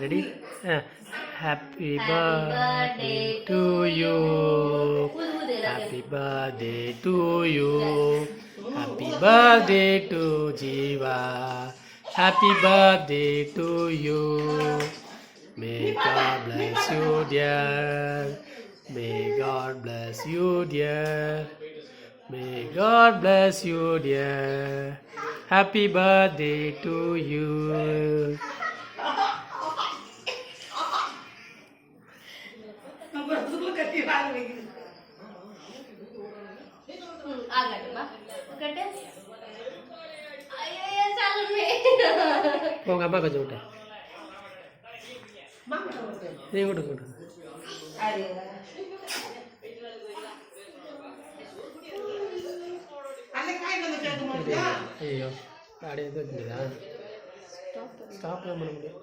Ready. Happy birthday to you, happy birthday to you, happy birthday to Jeeva, happy birthday to you. May God bless you, dear. May God bless you, dear. May God bless you, dear. Happy birthday to you. உங்க அம்மா கொஞ்சம் விட்டு நீ விட்டு விட்டு ஐயோ அப்படியே இது வச்சுருந்தா ஸ்டாப்லாம் பண்ண முடியும்.